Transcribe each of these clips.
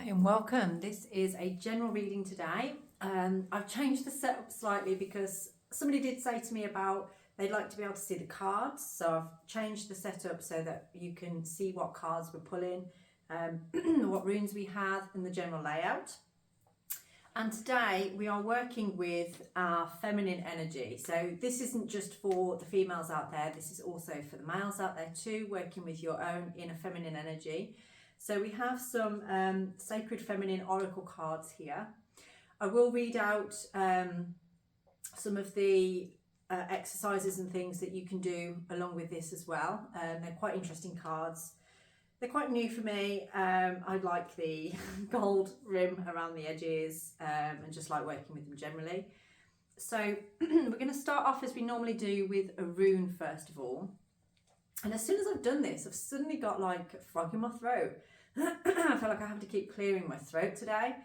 Hi and welcome. This is a general reading today. I've changed the setup slightly because somebody did say to me about they'd like to be able to see the cards. So I've changed the setup so that you can see what cards we're pulling, what runes we have and the general layout. And today we are working with our feminine energy. So this isn't just for the females out there, this is also for the males out there too, working with your own inner feminine energy. So we have some Sacred Feminine Oracle cards here. I will read out some of the exercises and things that you can do along with this as well. They're quite interesting cards. They're quite new for me. I like the gold rim around the edges and just like working with them generally. So we're going to start off as we normally do with a rune first of all. And as soon as I've done this, I've suddenly got like a frog in my throat. I feel like I have to keep clearing my throat today.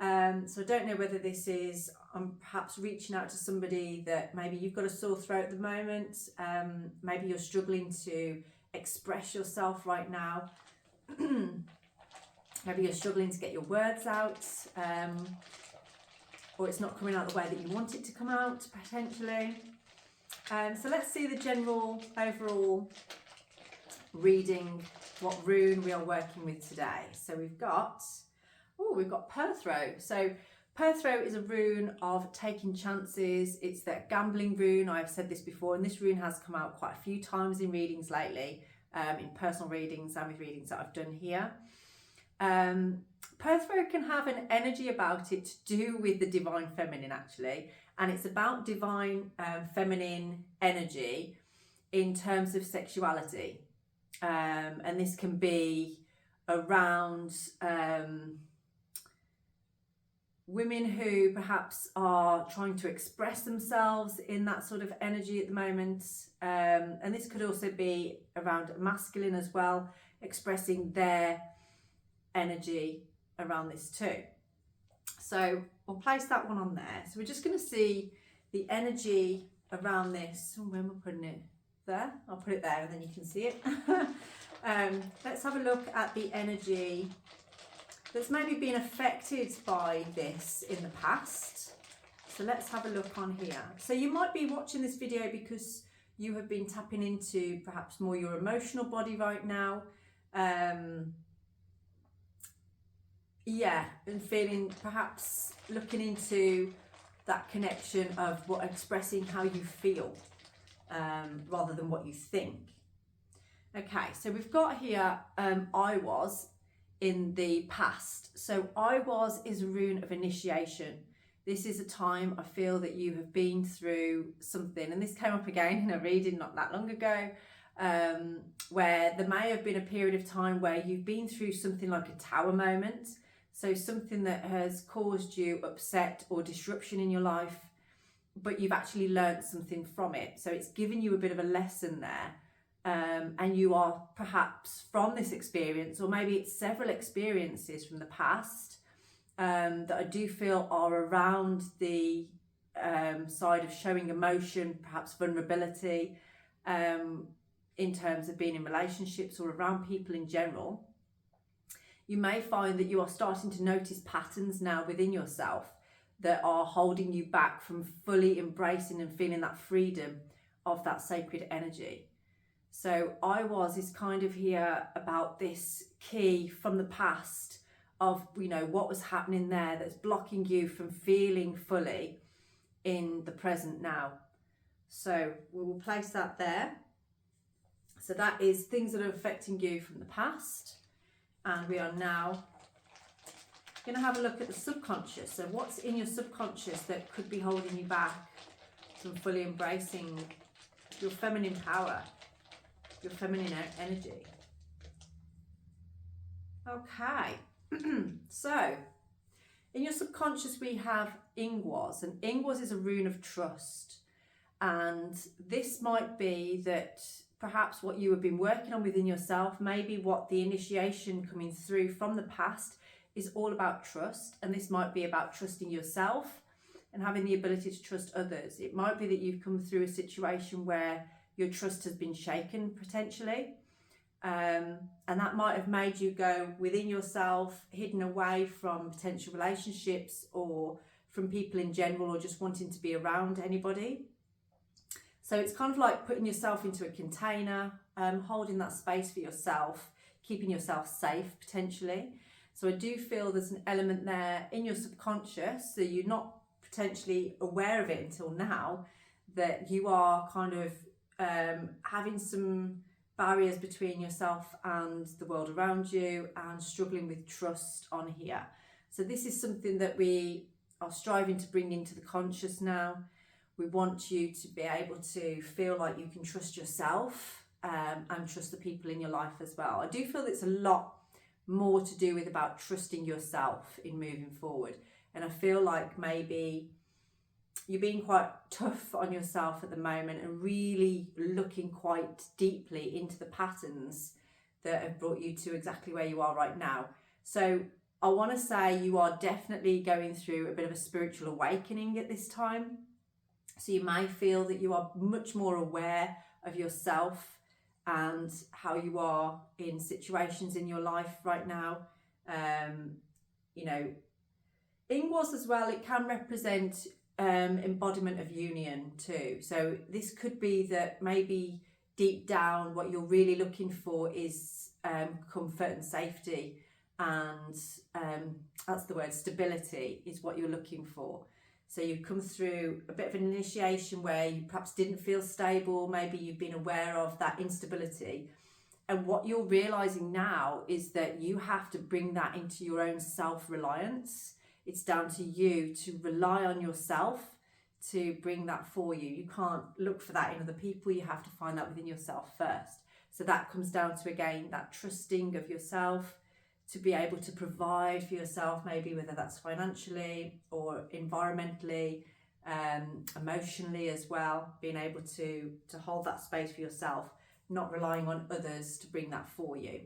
So I don't know whether this is, I'm perhaps reaching out to somebody that maybe you've got a sore throat at the moment. Maybe you're struggling to express yourself right now. Maybe you're struggling to get your words out. Or it's not coming out the way that you want it to come out, potentially. So let's see the general overall reading, what rune we are working with today. So we've got Perthrow. So Perthrow is a rune of taking chances. It's that gambling rune. I've said this before, and this rune has come out quite a few times in readings lately, in personal readings and with readings that I've done here. Perthrow can have an energy about it to do with the divine feminine actually, and it's about divine feminine energy in terms of sexuality. And this can be around women who perhaps are trying to express themselves in that sort of energy at the moment. And this could also be around masculine as well, expressing their energy around this too. So we'll place that one on there. So we're just going to see the energy around this. Where am I putting it? There, I'll put it there and then you can see it. Let's have a look at the energy that's maybe been affected by this in the past. So let's have a look on here. So you might be watching this video because you have been tapping into perhaps more your emotional body right now. Yeah, and feeling, perhaps looking into that connection of what expressing how you feel. Rather than what you think. Okay, so we've got here I was in the past. So I was is a rune of initiation. This is a time I feel that you have been through something, and this came up again in a reading not that long ago, where there may have been a period of time where you've been through something like a tower moment. So something that has caused you upset or disruption in your life, but you've actually learned something from it. So it's given you a bit of a lesson there. And you are perhaps from this experience, or maybe it's several experiences from the past that I do feel are around the side of showing emotion, perhaps vulnerability, in terms of being in relationships or around people in general. You may find that you are starting to notice patterns now within yourself that are holding you back from fully embracing and feeling that freedom of that sacred energy. So I was is kind of here about this key from the past of, you know, what was happening there that's blocking you from feeling fully in the present now. So we will place that there. So that is things that are affecting you from the past. And we are now going to have a look at the subconscious. So what's in your subconscious that could be holding you back from fully embracing your feminine power, your feminine energy. Okay. So in your subconscious we have Ingwas, and Ingwas is a rune of trust, and this might be that perhaps what you have been working on within yourself, maybe what the initiation coming through from the past is all about trust, and this might be about trusting yourself and having the ability to trust others. It might be that you've come through a situation where your trust has been shaken potentially, And that might have made you go within yourself, hidden away from potential relationships or from people in general, or just wanting to be around anybody. So it's kind of like putting yourself into a container, holding that space for yourself, keeping yourself safe potentially. So I do feel there's an element there in your subconscious, so you're not potentially aware of it until now, that you are kind of having some barriers between yourself and the world around you and struggling with trust on here. So this is something that we are striving to bring into the conscious now. We want you to be able to feel like you can trust yourself and trust the people in your life as well. I do feel it's a lot more to do with about trusting yourself in moving forward. And I feel like maybe you're being quite tough on yourself at the moment and really looking quite deeply into the patterns that have brought you to exactly where you are right now. So I want to say you are definitely going through a bit of a spiritual awakening at this time. So you may feel that you are much more aware of yourself and how you are in situations in your life right now. You know, Ingwas as well, it can represent embodiment of union too. So this could be that maybe deep down what you're really looking for is comfort and safety, and that's the word, stability is what you're looking for. So you've come through a bit of an initiation where you perhaps didn't feel stable, maybe you've been aware of that instability. And what you're realizing now is that you have to bring that into your own self-reliance. It's down to you to rely on yourself to bring that for you. You can't look for that in other people. You have to find that within yourself first. So that comes down to, again, that trusting of yourself to be able to provide for yourself, maybe whether that's financially or environmentally, emotionally as well, being able to hold that space for yourself, not relying on others to bring that for you.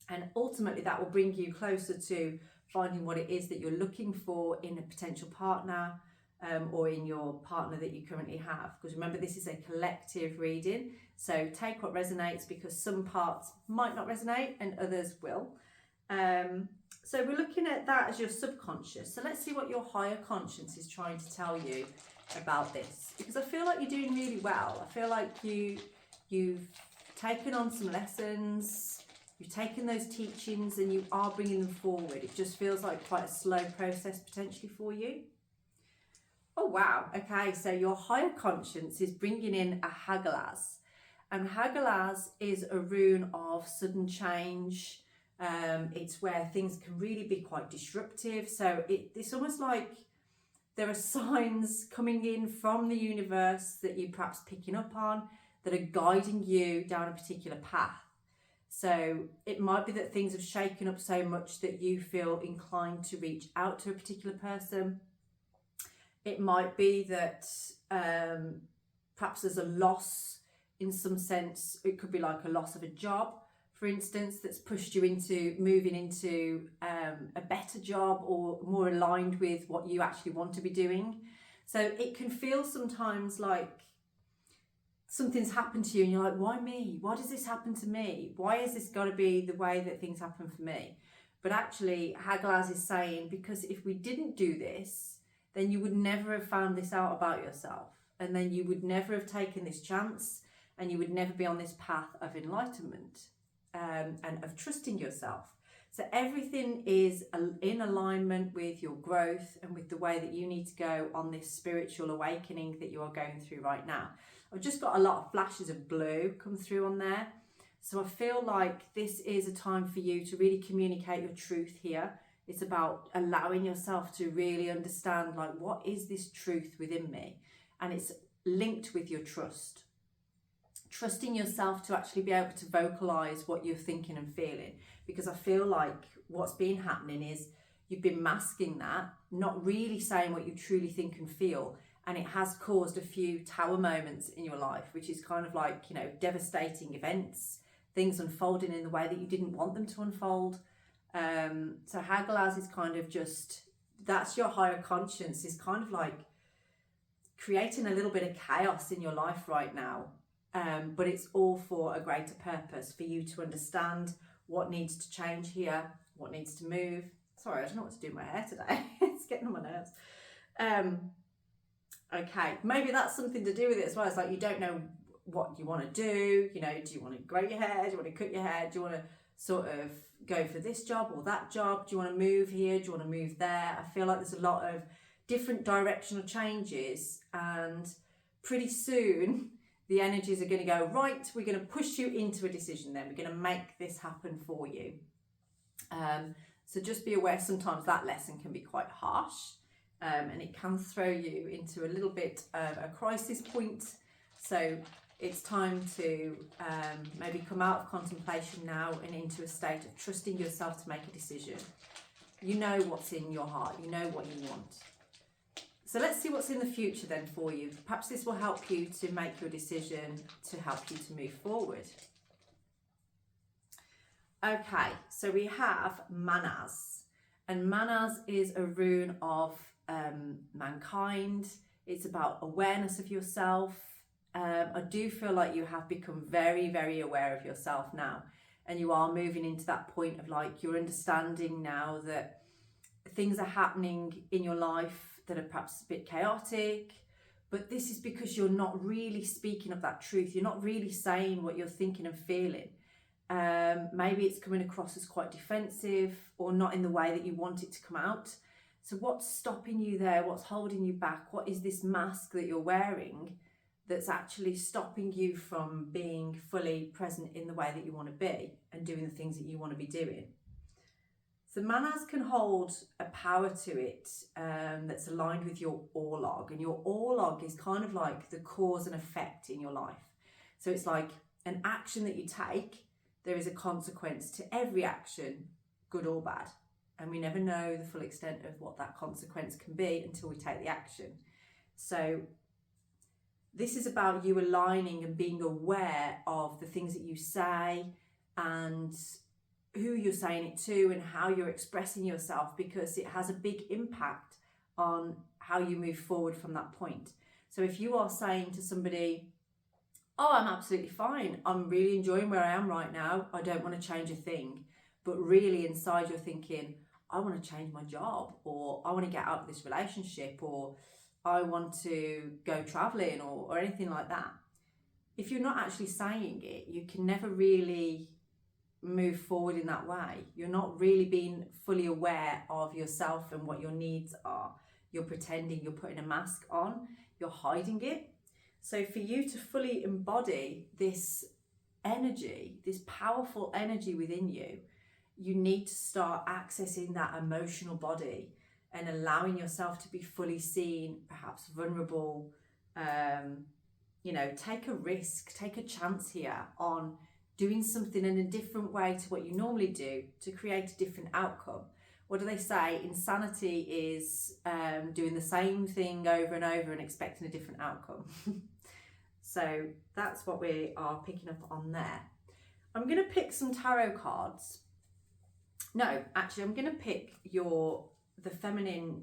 And ultimately that will bring you closer to finding what it is that you're looking for in a potential partner, or in your partner that you currently have. Because remember, this is a collective reading, so take what resonates, because some parts might not resonate and others will. So we're looking at that as your subconscious. So let's see what your higher conscience is trying to tell you about this, because I feel like you're doing really well. I feel like you've taken on some lessons, you've taken those teachings and you are bringing them forward. It just feels like quite a slow process potentially for you. Oh wow, okay, so your higher conscience is bringing in a Hagalaz, and Hagalaz is a rune of sudden change. It's where things can really be quite disruptive. So it's almost like there are signs coming in from the universe that you're perhaps picking up on that are guiding you down a particular path. So it might be that things have shaken up so much that you feel inclined to reach out to a particular person. It might be that perhaps there's a loss in some sense. It could be like a loss of a job, for instance, that's pushed you into moving into a better job or more aligned with what you actually want to be doing. So it can feel sometimes like something's happened to you and you're like, why me? Why does this happen to me? Why has this got to be the way that things happen for me? But actually, Hagalaz is saying, because if we didn't do this, then you would never have found this out about yourself. And then you would never have taken this chance, and you would never be on this path of enlightenment and of trusting yourself. So everything is in alignment with your growth and with the way that you need to go on this spiritual awakening that you are going through right now. I've just got a lot of flashes of blue come through on there. So I feel like this is a time for you to really communicate your truth here. It's about allowing yourself to really understand, like, what is this truth within me? And it's linked with your trust. Trusting yourself to actually be able to vocalize what you're thinking and feeling. Because I feel like what's been happening is you've been masking that, not really saying what you truly think and feel. And it has caused a few tower moments in your life, which is kind of like, you know, devastating events, things unfolding in the way that you didn't want them to unfold. So Hagalaz is kind of just, that's your higher conscience, is kind of like creating a little bit of chaos in your life right now. but it's all for a greater purpose, for you to understand what needs to change here, what needs to move. Sorry, I don't know what to do with my hair today. It's getting on my nerves. Okay, maybe that's something to do with it as well. It's like you don't know what you want to do. You know, do you want to grow your hair? Do you want to cut your hair? Do you want to sort of go for this job or that job? Do you want to move here? Do you want to move there? I feel like there's a lot of different directional changes, and pretty soon the energies are going to go, right, we're going to push you into a decision then. We're going to make this happen for you. So just be aware sometimes that lesson can be quite harsh, and it can throw you into a little bit of a crisis point. So it's time to maybe come out of contemplation now and into a state of trusting yourself to make a decision. You know what's in your heart. You know what you want. So let's see what's in the future then for you. Perhaps this will help you to make your decision, to help you to move forward. Okay, so we have Manas, and Manas is a rune of mankind. It's about awareness of yourself. I do feel like you have become very, very aware of yourself now, and you are moving into that point of like you're understanding now that things are happening in your life that are perhaps a bit chaotic, but this is because you're not really speaking of that truth. You're not really saying what you're thinking and feeling. Maybe it's coming across as quite defensive or not in the way that you want it to come out. So what's stopping you there? What's holding you back? What is this mask that you're wearing that's actually stopping you from being fully present in the way that you want to be and doing the things that you want to be doing? So Manas can hold a power to it that's aligned with your orlog, and your orlog is kind of like the cause and effect in your life. So it's like an action that you take, there is a consequence to every action, good or bad. And we never know the full extent of what that consequence can be until we take the action. So this is about you aligning and being aware of the things that you say and who you're saying it to and how you're expressing yourself, because it has a big impact on how you move forward from that point. So if you are saying to somebody, oh, I'm absolutely fine, I'm really enjoying where I am right now, I don't want to change a thing, but really inside you're thinking, I want to change my job, or I want to get out of this relationship, or I want to go traveling, or anything like that. If you're not actually saying it, you can never really move forward in that way. You're not really being fully aware of yourself and what your needs are. You're pretending, you're putting a mask on, you're hiding it. So for you to fully embody this energy, this powerful energy within you, you need to start accessing that emotional body and allowing yourself to be fully seen, perhaps vulnerable. Take a risk, take a chance here on doing something in a different way to what you normally do to create a different outcome. What do they say? Insanity is doing the same thing over and over and expecting a different outcome. So that's what we are picking up on there. I'm going to pick some tarot cards. No, actually, I'm going to pick the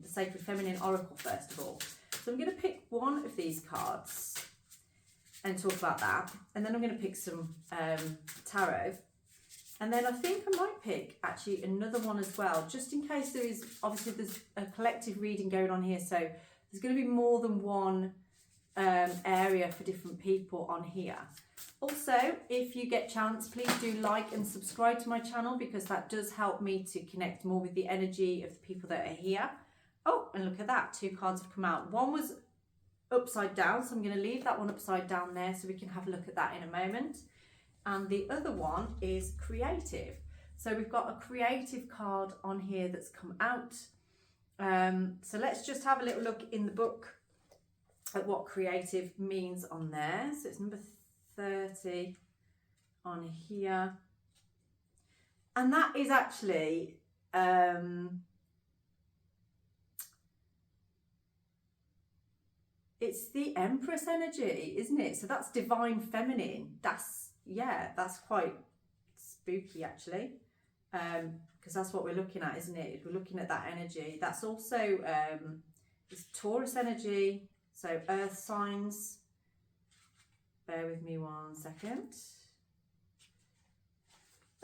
Sacred Feminine Oracle first of all. So I'm going to pick one of these cards and talk about that, and then I'm going to pick some tarot, and then I think I might pick actually another one as well, just in case there's a collective reading going on here, so there's going to be more than one area for different people on here. Also, if you get a chance, please do like and subscribe to my channel, because that does help me to connect more with the energy of the people that are here. Oh, and look at that, 2 cards have come out. One was upside down, so I'm going to leave that one upside down there so we can have a look at that in a moment. And the other one is creative. So we've got a creative card on here that's come out. So let's just have a little look in the book at what creative means on there. So it's number 30 on here. And that is actually it's the Empress energy, isn't it? So that's divine feminine. That's quite spooky actually, because that's what we're looking at, isn't it? We're looking at that energy. That's also it's Taurus energy, so earth signs, Bear with me 1 second.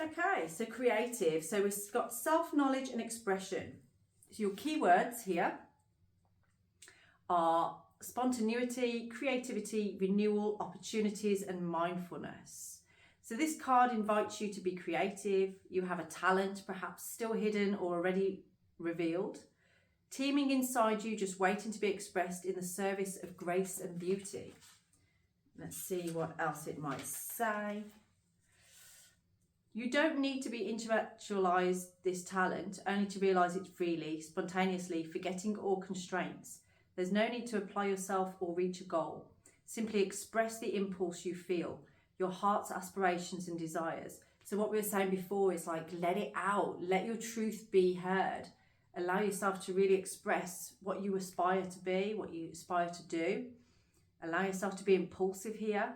Okay, so creative. So we've got self-knowledge and expression. So your keywords here are spontaneity, creativity, renewal, opportunities, and mindfulness. So this card invites you to be creative. You have a talent, perhaps still hidden or already revealed, teeming inside you, just waiting to be expressed in the service of grace and beauty. Let's see what else it might say. You don't need to be intellectualize this talent, only to realize it freely, spontaneously, forgetting all constraints. There's no need to apply yourself or reach a goal. Simply express the impulse you feel, your heart's aspirations and desires. So what we were saying before is like, let it out, let your truth be heard. Allow yourself to really express what you aspire to be, what you aspire to do. Allow yourself to be impulsive here.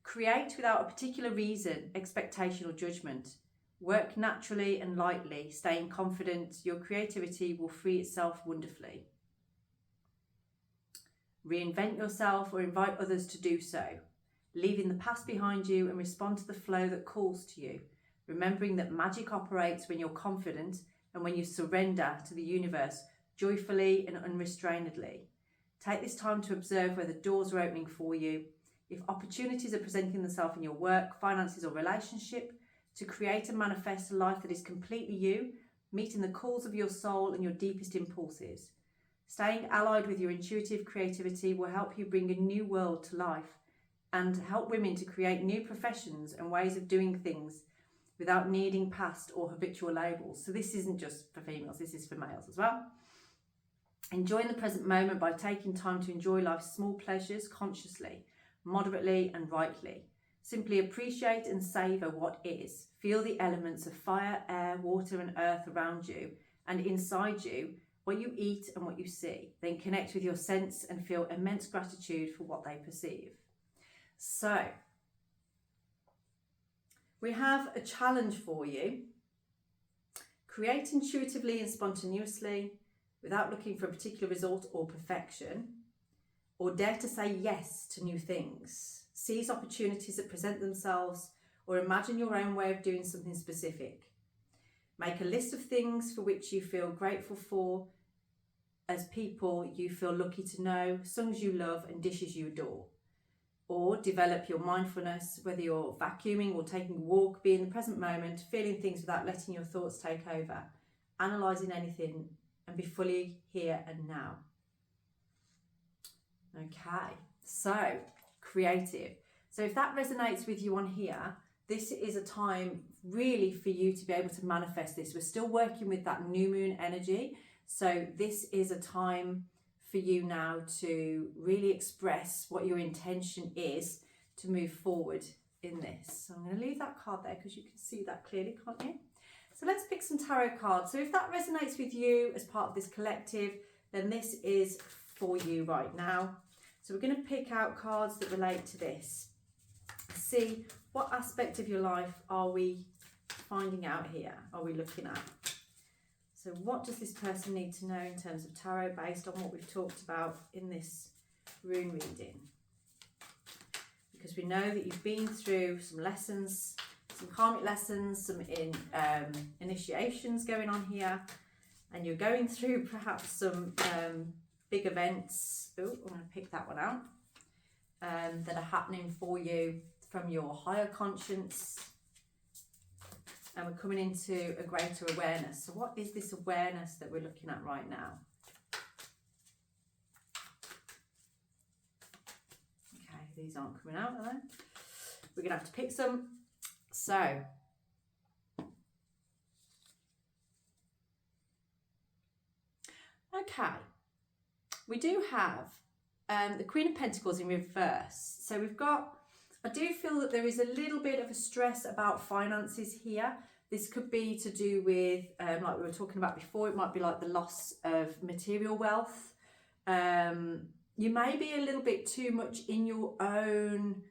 Create without a particular reason, expectation or judgment. Work naturally and lightly, staying confident. Your creativity will free itself wonderfully. Reinvent yourself or invite others to do so. Leaving the past behind you and respond to the flow that calls to you. Remembering that magic operates when you're confident and when you surrender to the universe joyfully and unrestrainedly. Take this time to observe where the doors are opening for you. If opportunities are presenting themselves in your work, finances or relationship, to create and manifest a life that is completely you, meeting the calls of your soul and your deepest impulses. Staying allied with your intuitive creativity will help you bring a new world to life and help women to create new professions and ways of doing things without needing past or habitual labels. So this isn't just for females, this is for males as well. Enjoying the present moment by taking time to enjoy life's small pleasures consciously, moderately and rightly. Simply appreciate and savour what is. Feel the elements of fire, air, water and earth around you and inside you, what you eat and what you see. Then connect with your sense and feel immense gratitude for what they perceive. So, we have a challenge for you. Create intuitively and spontaneously without looking for a particular result or perfection, or dare to say yes to new things. Seize opportunities that present themselves or imagine your own way of doing something specific. Make a list of things for which you feel grateful for as people you feel lucky to know, songs you love and dishes you adore. Or develop your mindfulness, whether you're vacuuming or taking a walk, be in the present moment, feeling things without letting your thoughts take over, analysing anything and be fully here and now. Okay, so creative. So if that resonates with you on here, this is a time really for you to be able to manifest this. We're still working with that new moon energy. So this is a time for you now to really express what your intention is to move forward in this. So I'm going to leave that card there because you can see that clearly, can't you? So let's pick some tarot cards. So if that resonates with you as part of this collective, then this is for you right now. So we're going to pick out cards that relate to this. See what aspect of your life are we finding out here, are we looking at? So what does this person need to know in terms of tarot based on what we've talked about in this rune reading? Because we know that you've been through some lessons, some karmic lessons, some initiations going on here, and you're going through perhaps some big events. Oh, I'm going to pick that one out. That are happening for you from your higher conscience. And we're coming into a greater awareness. So what is this awareness that we're looking at right now? Okay, these aren't coming out, are they? We're going to have to pick some. So, okay, we do have the Queen of Pentacles in reverse. So we've got, I do feel that there is a little bit of a stress about finances here. This could be to do with, like we were talking about before, it might be like the loss of material wealth. You may be a little bit too much in your own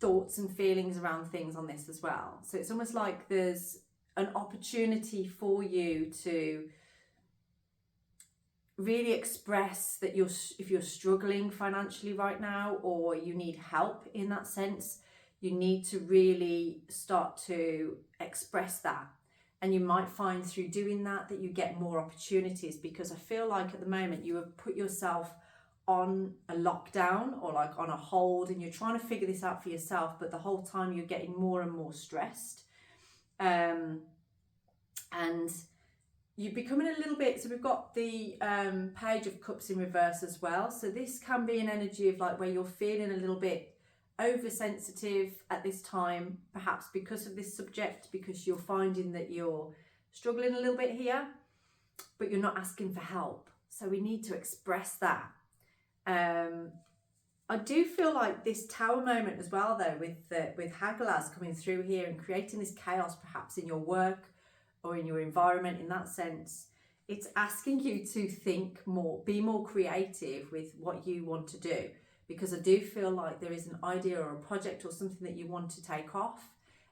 thoughts and feelings around things on this as well. So it's almost like there's an opportunity for you to really express that if you're struggling financially right now, or you need help in that sense, you need to really start to express that. And you might find through doing that you get more opportunities, because I feel like at the moment you have put yourself on a lockdown or like on a hold, and you're trying to figure this out for yourself, but the whole time you're getting more and more stressed. And you're becoming a little bit, so we've got the Page of Cups in reverse as well. So this can be an energy of like where you're feeling a little bit oversensitive at this time, perhaps because of this subject, because you're finding that you're struggling a little bit here, but you're not asking for help. So we need to express that. I do feel like this Tower moment as well, though, with Hagalaz coming through here and creating this chaos perhaps in your work or in your environment. In that sense, it's asking you to think more, be more creative with what you want to do, because I do feel like there is an idea or a project or something that you want to take off,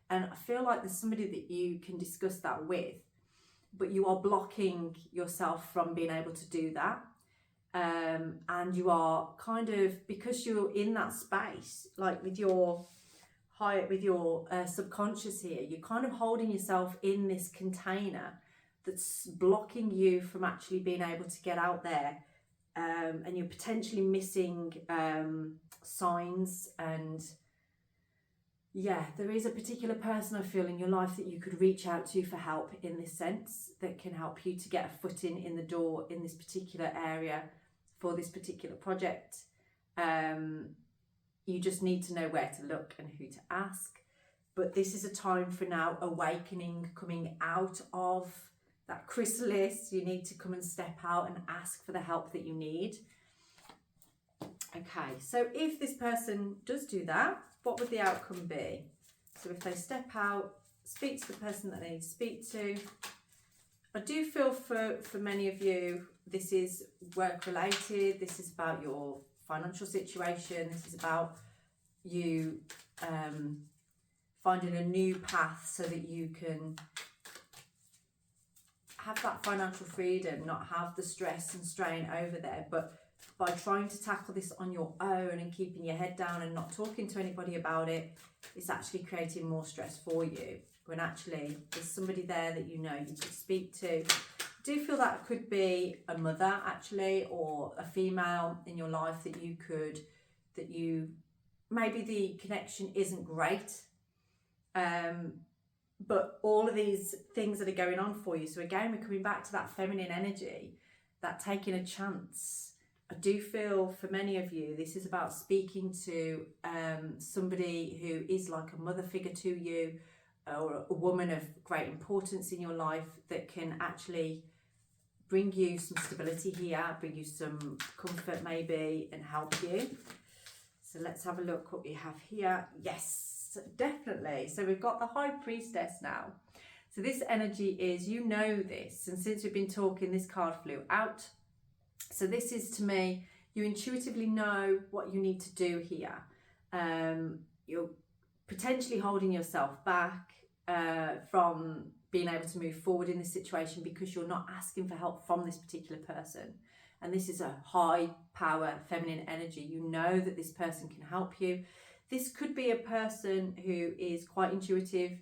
and I feel like there's somebody that you can discuss that with, but you are blocking yourself from being able to do that. And you are kind of, because you're in that space, like with your subconscious here, you're kind of holding yourself in this container that's blocking you from actually being able to get out there, and you're potentially missing signs. And yeah, there is a particular person I feel in your life that you could reach out to for help in this sense, that can help you to get a foot in the door in this particular area for this particular project. You just need to know where to look and who to ask. But this is a time for now awakening, coming out of that chrysalis. You need to come and step out and ask for the help that you need. Okay, so if this person does do that, what would the outcome be? So if they step out, speak to the person that they need to speak to. I do feel for many of you, this is work related. This is about your financial situation. This is about you finding a new path so that you can have that financial freedom, not have the stress and strain over there. But by trying to tackle this on your own and keeping your head down and not talking to anybody about it, it's actually creating more stress for you, when actually there's somebody there that you know you could speak to. I do feel that could be a mother actually, or a female in your life that you maybe the connection isn't great, but all of these things that are going on for you. So again, we're coming back to that feminine energy, that taking a chance. I do feel for many of you, this is about speaking to somebody who is like a mother figure to you, or a woman of great importance in your life, that can actually bring you some stability here, bring you some comfort maybe, and help you. So let's have a look what we have here. Yes, definitely. So we've got the High Priestess now. So this energy is, you know this, and since we've been talking, this card flew out. So this is, to me, you intuitively know what you need to do here. You're potentially holding yourself back from being able to move forward in this situation because you're not asking for help from this particular person. And this is a high power feminine energy. You know that this person can help you. This could be a person who is quite intuitive.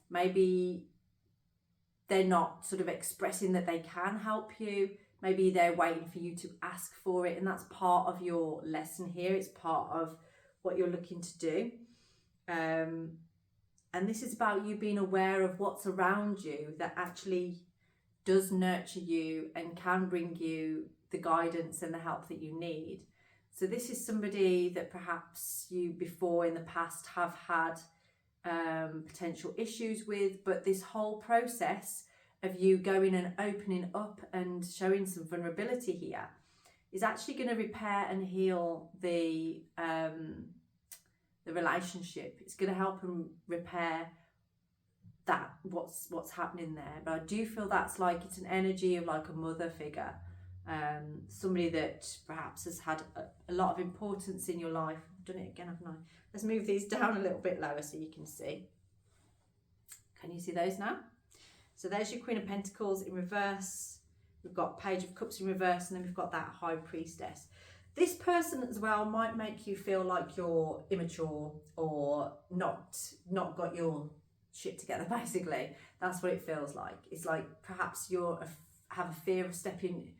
Maybe they're not sort of expressing that they can help you. Maybe they're waiting for you to ask for it, and that's part of your lesson here. It's part of what you're looking to do. And this is about you being aware of what's around you that actually does nurture you and can bring you the guidance and the help that you need. So this is somebody that perhaps you before in the past have had potential issues with, but this whole process of you going and opening up and showing some vulnerability here is actually going to repair and heal the relationship. It's going to help and repair that what's happening there. But I do feel that's like, it's an energy of like a mother figure, somebody that perhaps has had a lot of importance in your life. I've done it again, haven't I? Let's move these down a little bit lower so you can see. Can you see those now? So there's your Queen of Pentacles in reverse. We've got Page of Cups in reverse, and then we've got that High Priestess. This person as well might make you feel like you're immature or not got your shit together, basically. That's what it feels like. It's like perhaps have a fear of stepping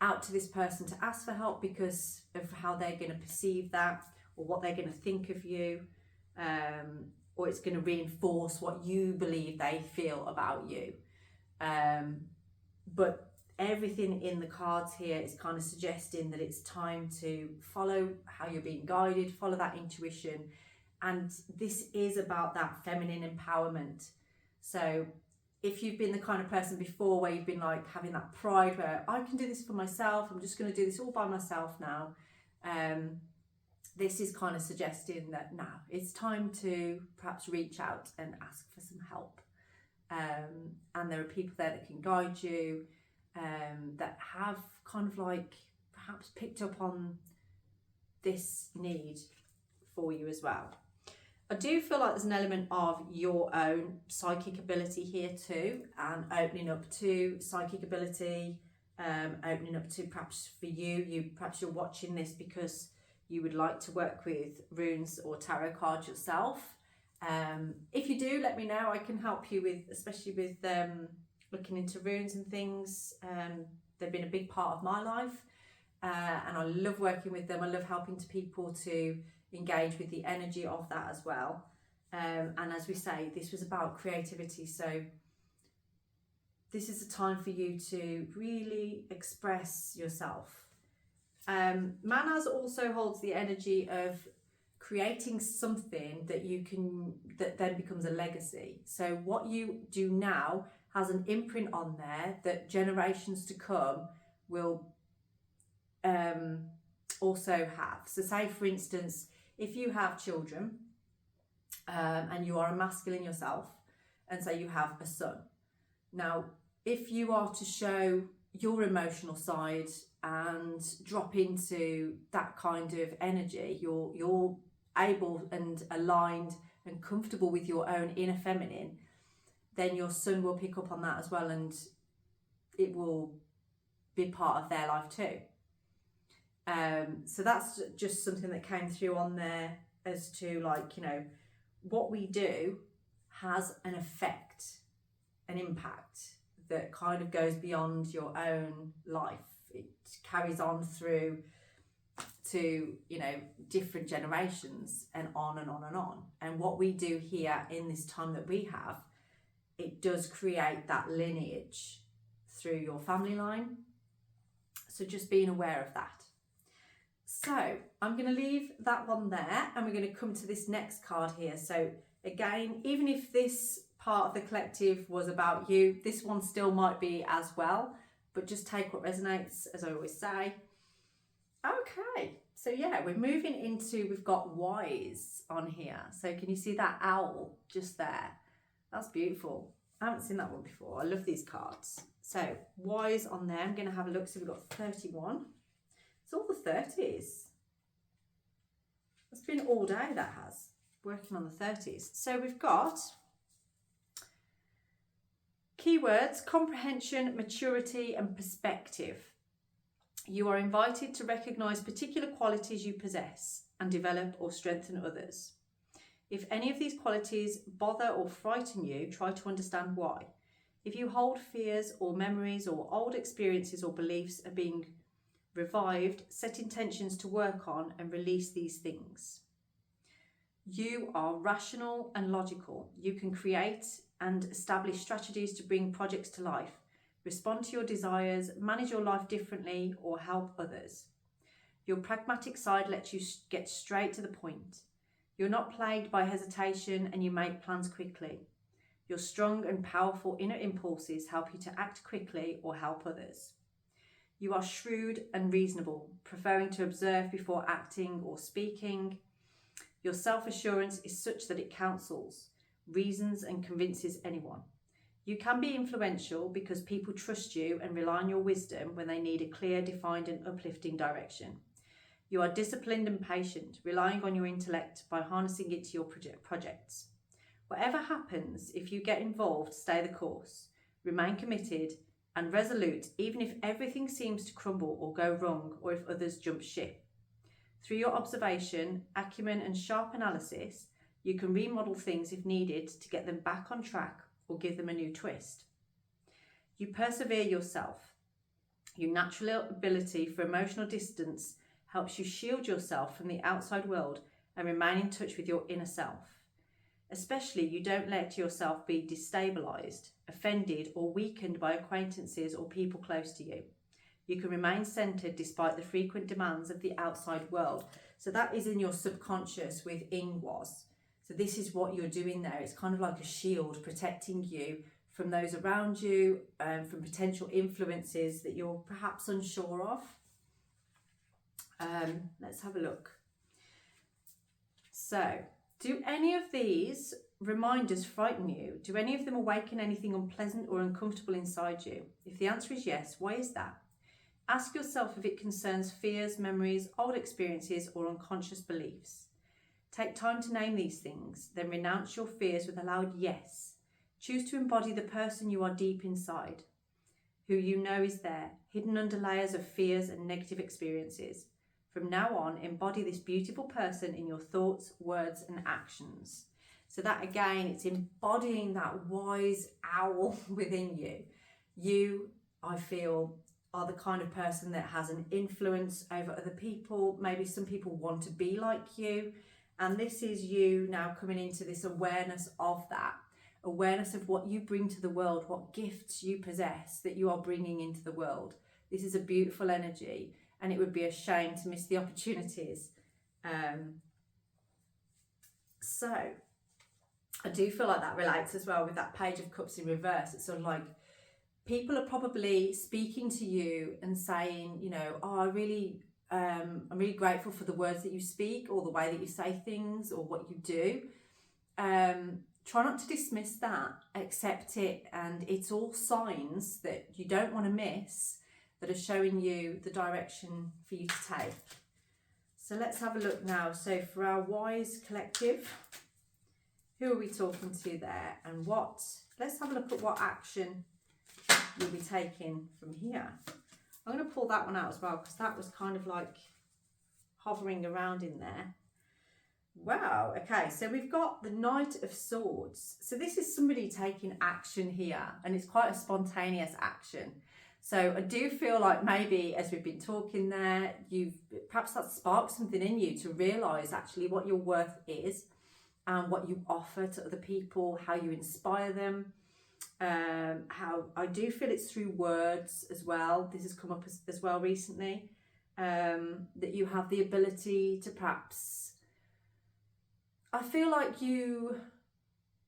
out to this person to ask for help because of how they're going to perceive that, or what they're going to think of you, or it's going to reinforce what you believe they feel about you. But everything in the cards here is kind of suggesting that it's time to follow how you're being guided, follow that intuition. And this is about that feminine empowerment. So if you've been the kind of person before where you've been like having that pride where I can do this for myself, I'm just going to do this all by myself now, this is kind of suggesting that now it's time to perhaps reach out and ask for some help. And there are people there that can guide you, that have kind of like perhaps picked up on this need for you as well. I do feel like there's an element of your own psychic ability here too, and opening up to psychic ability, opening up to perhaps for perhaps you're watching this because you would like to work with runes or tarot cards yourself. If you do, let me know. I can help you with, especially with looking into runes and things. They've been a big part of my life, and I love working with them. I love helping people to engage with the energy of that as well. And as we say, this was about creativity, so this is a time for you to really express yourself. Manas also holds the energy of creating something that then becomes a legacy. So what you do now has an imprint on there that generations to come will also have. So say for instance, if you have children and you are a masculine yourself, and say you have a son, now if you are to show your emotional side and drop into that kind of energy, you're able and aligned and comfortable with your own inner feminine, then your son will pick up on that as well, and it will be part of their life too. So that's just something that came through on there as to, like, you know, what we do has an effect, an impact that kind of goes beyond your own life. It carries on through to, you know, different generations and on and on and on. And what we do here in this time that we have, it does create that lineage through your family line. So just being aware of that. So I'm going to leave that one there, and we're going to come to this next card here. So again, even if this part of the collective was about you, this one still might be as well, but just take what resonates, as I always say. Okay, so yeah, we've got Wise on here. So can you see that owl just there? That's beautiful. I haven't seen that one before. I love these cards. So Wise on there. I'm going to have a look. So we've got 31. It's all the 30s. It's been all day, that has. Working on the 30s. So we've got keywords: comprehension, maturity, and perspective. You are invited to recognise particular qualities you possess and develop or strengthen others. If any of these qualities bother or frighten you, try to understand why. If you hold fears or memories or old experiences or beliefs are being revived, set intentions to work on and release these things. You are rational and logical. You can create and establish strategies to bring projects to life, respond to your desires, manage your life differently, or help others. Your pragmatic side lets you get straight to the point. You're not plagued by hesitation, and you make plans quickly. Your strong and powerful inner impulses help you to act quickly or help others. You are shrewd and reasonable, preferring to observe before acting or speaking. Your self-assurance is such that it counsels, reasons, and convinces anyone. You can be influential because people trust you and rely on your wisdom when they need a clear, defined, and uplifting direction. You are disciplined and patient, relying on your intellect by harnessing it to your projects. Whatever happens, if you get involved, stay the course. Remain committed and resolute even if everything seems to crumble or go wrong, or if others jump ship. Through your observation, acumen and sharp analysis, you can remodel things if needed to get them back on track or give them a new twist. You persevere yourself. Your natural ability for emotional distance helps you shield yourself from the outside world and remain in touch with your inner self. Especially, you don't let yourself be destabilised, offended or weakened by acquaintances or people close to you. You can remain centred despite the frequent demands of the outside world. So that is in your subconscious with Ingwas. So this is what you're doing there. It's kind of like a shield protecting you from those around you, from potential influences that you're perhaps unsure of. Let's have a look. So, do any of these reminders frighten you? Do any of them awaken anything unpleasant or uncomfortable inside you? If the answer is yes, why is that? Ask yourself if it concerns fears, memories, old experiences, or unconscious beliefs. Take time to name these things, then renounce your fears with a loud yes. Choose to embody the person you are deep inside, who you know is there, hidden under layers of fears and negative experiences. From now on, embody this beautiful person in your thoughts, words, and actions. So that again, it's embodying that wise owl within you. You, I feel, are the kind of person that has an influence over other people. Maybe some people want to be like you. And this is you now coming into this awareness of that. Awareness of what you bring to the world, what gifts you possess that you are bringing into the world. This is a beautiful energy. And it would be a shame to miss the opportunities. So I do feel like that relates as well with that Page of Cups in reverse. It's sort of like people are probably speaking to you and saying, you know, oh, I'm really grateful for the words that you speak, or the way that you say things, or what you do. Try not to dismiss that, accept it, and it's all signs that you don't want to miss, that are showing you the direction for you to take. So let's have a look now. So for our Wise Collective, who are we talking to there, and what? Let's have a look at what action you'll be taking from here. I'm going to pull that one out as well, because that was kind of like hovering around in there. Wow, okay, so we've got the Knight of Swords. So this is somebody taking action here, and it's quite a spontaneous action. So I do feel like maybe as we've been talking there, perhaps that sparked something in you to realise actually what your worth is and what you offer to other people, how you inspire them. How I do feel it's through words as well. This has come up as well recently, that you have the ability to perhaps, I feel like you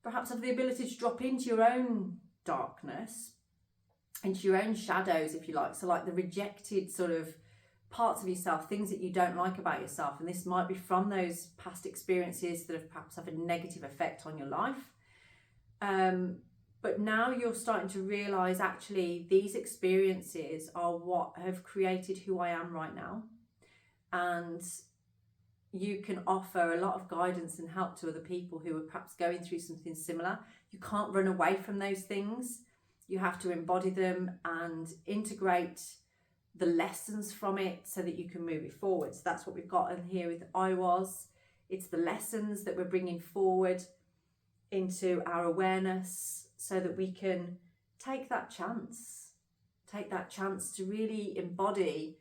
perhaps have the ability to drop into your own darkness, into your own shadows, if you like. So like the rejected sort of parts of yourself, things that you don't like about yourself. And this might be from those past experiences that have perhaps have a negative effect on your life. But now you're starting to realise actually these experiences are what have created who I am right now. And you can offer a lot of guidance and help to other people who are perhaps going through something similar. You can't run away from those things. You have to embody them and integrate the lessons from it so that you can move it forward. So that's what we've got in here with I Was. It's the lessons that we're bringing forward into our awareness so that we can take that chance to really embody,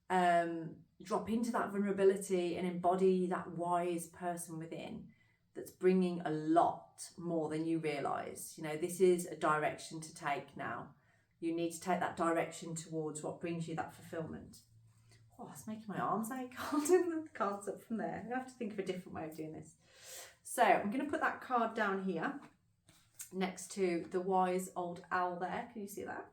drop into that vulnerability and embody that wise person within that's bringing a lot more than you realise. You know, this is a direction to take now. You need to take that direction towards what brings you that fulfilment. Oh, it's making my arms ache. I can't do the cards up from there. I have to think of a different way of doing this. So I'm going to put that card down here next to the wise old owl there. Can you see that?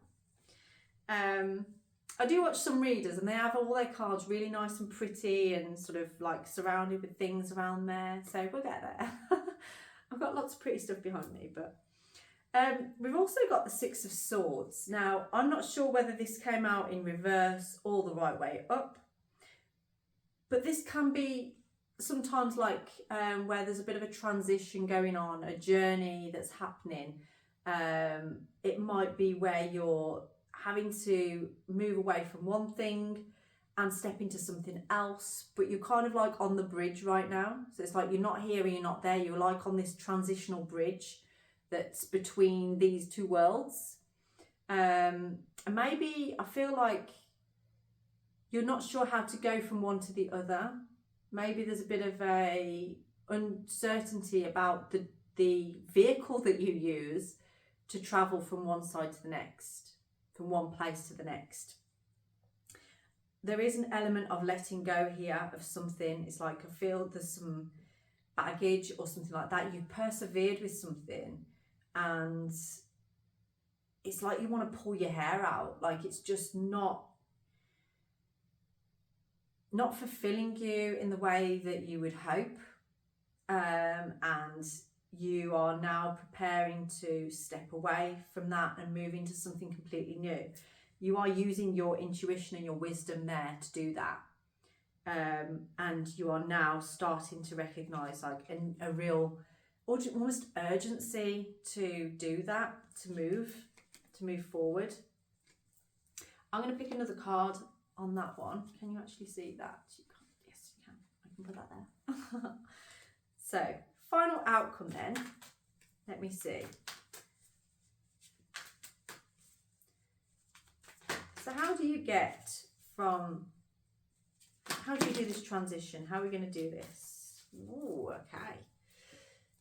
I do watch some readers and they have all their cards really nice and pretty and sort of like surrounded with things around there. So we'll get there. I've got lots of pretty stuff behind me, but we've also got the Six of Swords. Now, I'm not sure whether this came out in reverse or the right way up, but this can be sometimes like where there's a bit of a transition going on, a journey that's happening. It might be where you're having to move away from one thing and step into something else, but you're kind of like on the bridge right now. So it's like you're not here and you're not there. You're like on this transitional bridge that's between these two worlds. And maybe I feel like you're not sure how to go from one to the other. Maybe there's a bit of a uncertainty about the vehicle that you use to travel from one side to the next, from one place to the next. There is an element of letting go here of something. It's like I feel there's some baggage or something like that. You've persevered with something and it's like you want to pull your hair out. Like it's just not fulfilling you in the way that you would hope. And you are now preparing to step away from that and move into something completely new. You are using your intuition and your wisdom there to do that. And you are now starting to recognize like a real, almost urgency to do that, to move forward. I'm going to pick another card on that one. Can you actually see that? You can't. Yes, you can. I can put that there. So, final outcome then. Let me see. So how do you do this transition? How are we going to do this? Ooh, okay.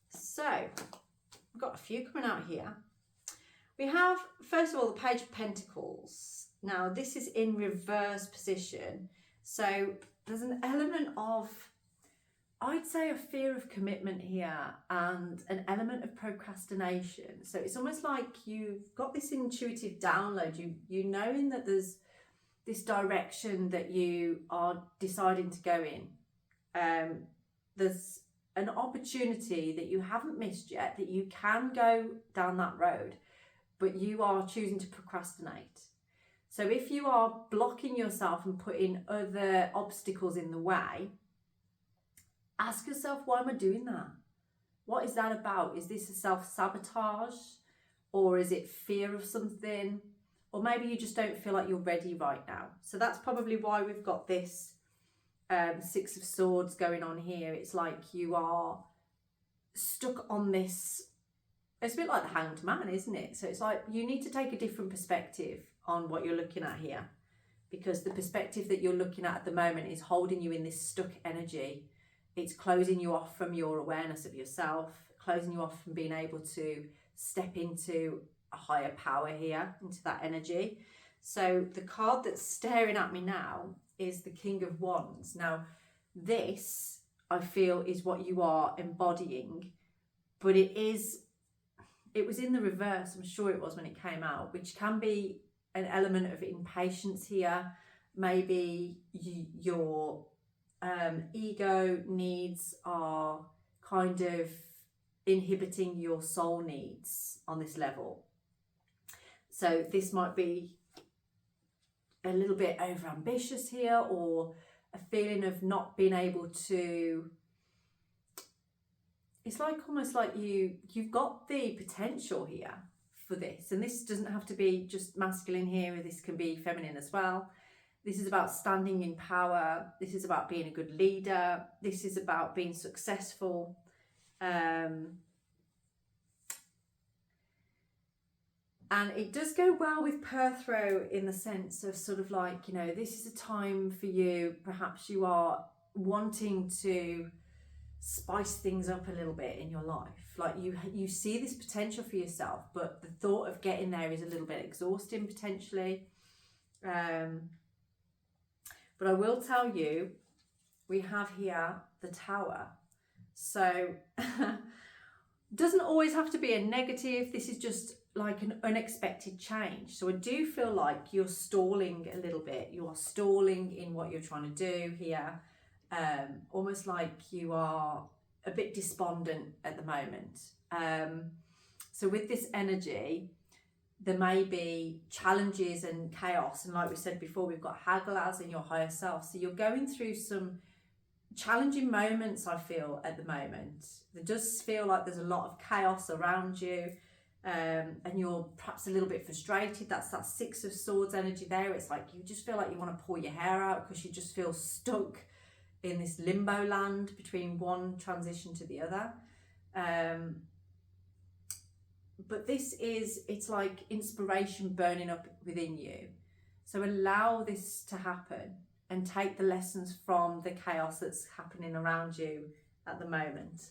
So, I've got a few coming out here. We have, first of all, the Page of Pentacles. Now, this is in reverse position. So, there's an element of, I'd say, a fear of commitment here and an element of procrastination. So it's almost like you've got this intuitive download, you knowing that there's this direction that you are deciding to go in. There's an opportunity that you haven't missed yet, that you can go down that road, but you are choosing to procrastinate. So if you are blocking yourself and putting other obstacles in the way, ask yourself, why am I doing that? What is that about? Is this a self-sabotage? Or is it fear of something? Or maybe you just don't feel like you're ready right now. So that's probably why we've got this Six of Swords going on here. It's like you are stuck on this. It's a bit like the Hanged Man, isn't it? So it's like you need to take a different perspective on what you're looking at here. Because the perspective that you're looking at the moment is holding you in this stuck energy. It's closing you off from your awareness of yourself, closing you off from being able to step into a higher power here, into that energy. So the card that's staring at me now is the King of Wands. Now, this, I feel, is what you are embodying, but it was in the reverse, I'm sure it was when it came out, which can be an element of impatience here. Maybe your ego needs are kind of inhibiting your soul needs on this level. So this might be a little bit over ambitious here, or a feeling of not being able to, it's like almost like you've got the potential here for this, and this doesn't have to be just masculine here, this can be feminine as well. This is about standing in power. This is about being a good leader. This is about being successful. And it does go well with Perthrow in the sense of sort of like, you know, this is a time for you. Perhaps you are wanting to spice things up a little bit in your life. Like you see this potential for yourself, but the thought of getting there is a little bit exhausting potentially. But I will tell you, we have here the Tower. So doesn't always have to be a negative. This is just like an unexpected change. So I do feel like you're stalling a little bit. You are stalling in what you're trying to do here. Almost like you are a bit despondent at the moment. So with this energy, there may be challenges and chaos, and like we said before, we've got Hagalaz in your higher self, so you're going through some challenging moments, I feel, at the moment. It does feel like there's a lot of chaos around you. and you're perhaps a little bit frustrated. That's that Six of Swords energy there. It's like you just feel like you want to pull your hair out because you just feel stuck in this limbo land between one transition to the other. But it's like inspiration burning up within you. So allow this to happen and take the lessons from the chaos that's happening around you at the moment.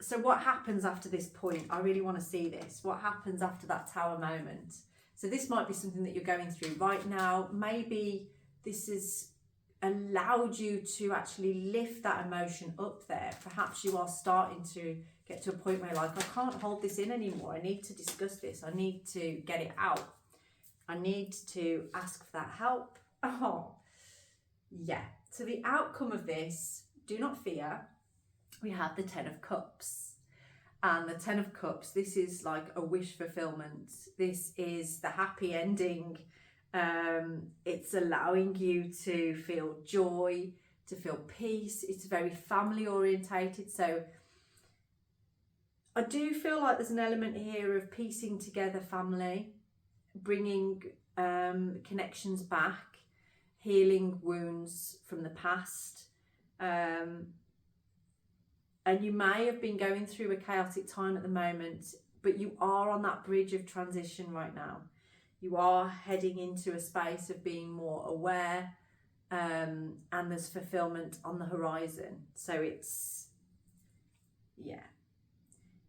So what happens after this point? I really want to see this. What happens after that Tower moment? So this might be something that you're going through right now. Maybe this has allowed you to actually lift that emotion up there. Perhaps you are starting to get to a point where like, I can't hold this in anymore. I need to discuss this. I need to get it out. I need to ask for that help. Oh, yeah. So the outcome of this, do not fear. We have the Ten of Cups. And the Ten of Cups, this is like a wish fulfillment. This is the happy ending. It's allowing you to feel joy, to feel peace. It's very family orientated. So I do feel like there's an element here of piecing together family, bringing connections back, healing wounds from the past. And you may have been going through a chaotic time at the moment, but you are on that bridge of transition right now. You are heading into a space of being more aware, and there's fulfillment on the horizon. So it's, yeah.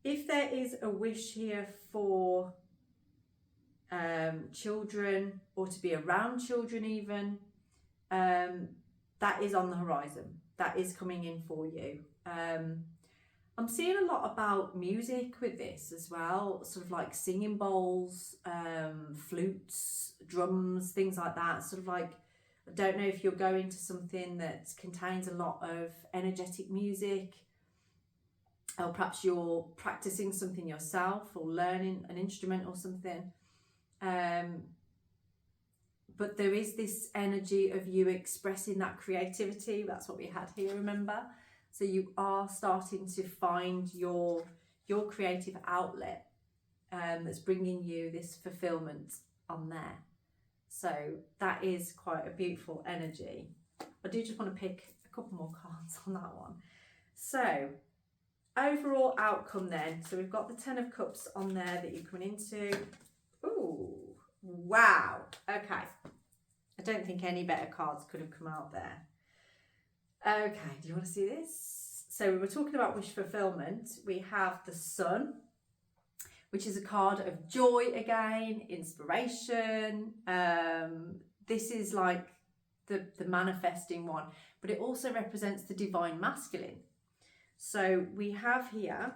If there is a wish here for children, or to be around children even, that is on the horizon. That is coming in for you. I'm seeing a lot about music with this as well, sort of like singing bowls, flutes, drums, things like that. Sort of like, I don't know if you're going to something that contains a lot of energetic music, or perhaps you're practicing something yourself or learning an instrument or something. But there is this energy of you expressing that creativity. That's what we had here, remember? So you are starting to find your creative outlet, that's bringing you this fulfillment on there. So that is quite a beautiful energy. I do just want to pick a couple more cards on that one. So overall outcome then. So we've got the Ten of Cups on there that you're coming into. Ooh, wow. Okay. I don't think any better cards could have come out there. Okay, do you want to see this? So we were talking about wish fulfillment. We have the Sun, which is a card of joy again, inspiration. This is like the manifesting one, but it also represents the divine masculine. So we have here,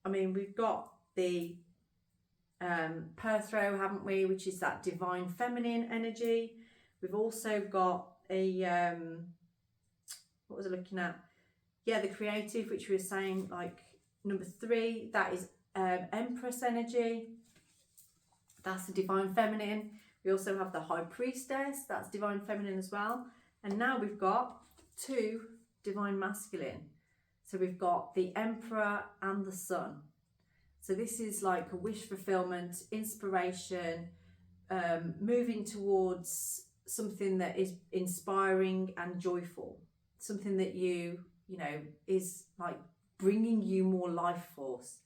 I mean, we've got the Perthrow, haven't we, which is that divine feminine energy. We've also got a what was I looking at? Yeah, the creative, which we were saying, like number 3, that is Empress energy. That's the divine feminine. We also have the High Priestess, that's divine feminine as well. And now we've got 2 divine masculine. So we've got the Emperor and the Sun. So this is like a wish fulfillment, inspiration, moving towards something that is inspiring and joyful. Something that you know, is like bringing you more life force.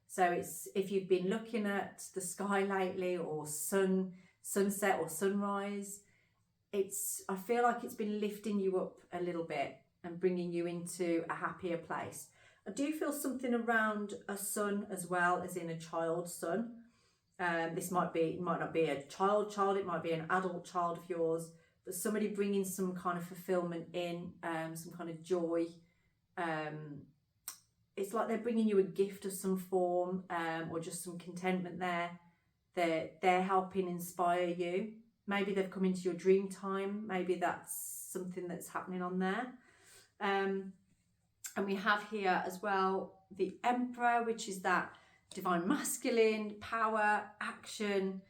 So it's, if you've been looking at the sky lately, or sunset or sunrise, I feel like it's been lifting you up a little bit and bringing you into a happier place. I do feel something around a sun as well, as in a child sun. This might not be a child, it might be an adult child of yours, but somebody bringing some kind of fulfillment in, some kind of joy. It's like they're bringing you a gift of some form, or just some contentment there. They're helping inspire you. Maybe they've come into your dream time. Maybe that's something that's happening on there. And we have here as well the Emperor, which is that divine masculine, power, action.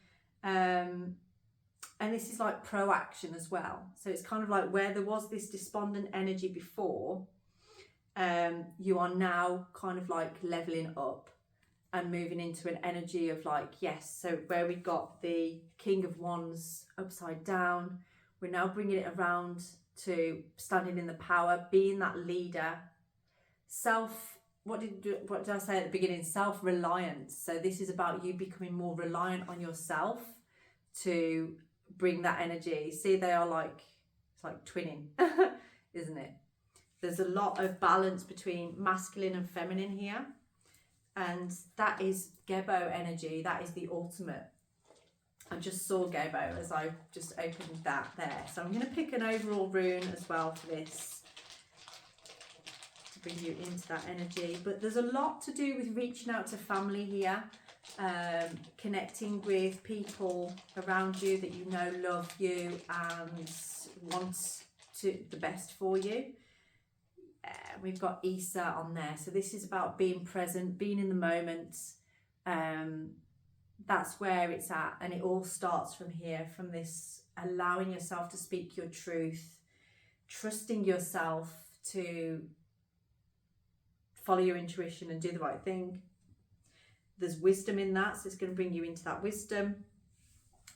And this is like pro-action as well. So it's kind of like where there was this despondent energy before, you are now kind of like leveling up. and moving into an energy of like, yes, so where we got the King of Wands upside down, we're now bringing it around to standing in the power, being that leader, what did I say at the beginning? Self-reliance. So this is about you becoming more reliant on yourself to bring that energy. See, they are like, it's like twinning, isn't it? There's a lot of balance between masculine and feminine here. And that is Gebo energy. That is the ultimate. I just saw Gebo as I just opened that there. So I'm going to pick an overall rune as well for this, to bring you into that energy. But there's a lot to do with reaching out to family here, connecting with people around you that you know love you and want the best for you. We've got Isa on there, so this is about being present, being in the moment. That's where it's at, and it all starts from here, from this allowing yourself to speak your truth, trusting yourself to follow your intuition and do the right thing. There's wisdom in that, so it's going to bring you into that wisdom.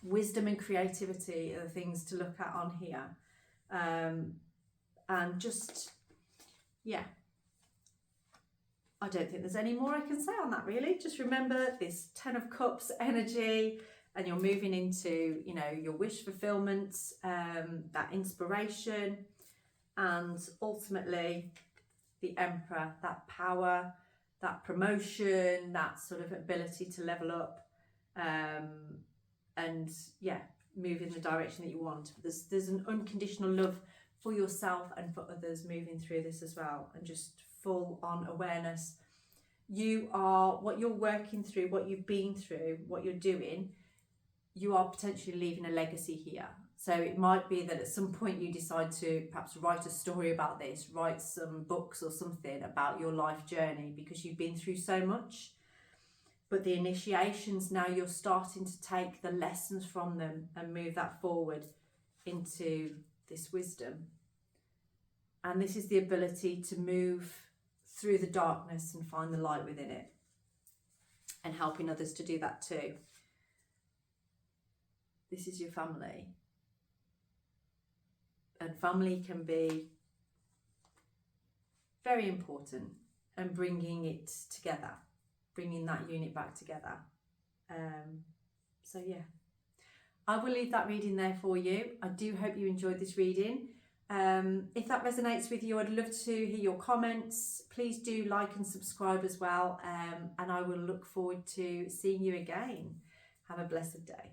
Wisdom and creativity are the things to look at on here. And just, yeah, I don't think there's any more I can say on that really. Just remember this 10 of Cups energy, and you're moving into, you know, your wish fulfillment, that inspiration, and ultimately the Emperor, that power, that promotion, that sort of ability to level up, and yeah, move in the direction that you want. There's an unconditional love for yourself and for others moving through this as well, and just full on awareness. You are, what you're working through, what you've been through, what you're doing, you are potentially leaving a legacy here. So it might be that at some point you decide to perhaps write a story about this, write some books or something about your life journey, because you've been through so much. But the initiations, now you're starting to take the lessons from them and move that forward into this wisdom. And this is the ability to move through the darkness and find the light within it, and helping others to do that too. This is your family. And family can be very important, and bringing it together, bringing that unit back together. So yeah, I will leave that reading there for you. I do hope you enjoyed this reading. If that resonates with you, I'd love to hear your comments. Please do like and subscribe as well, and I will look forward to seeing you again. Have a blessed day.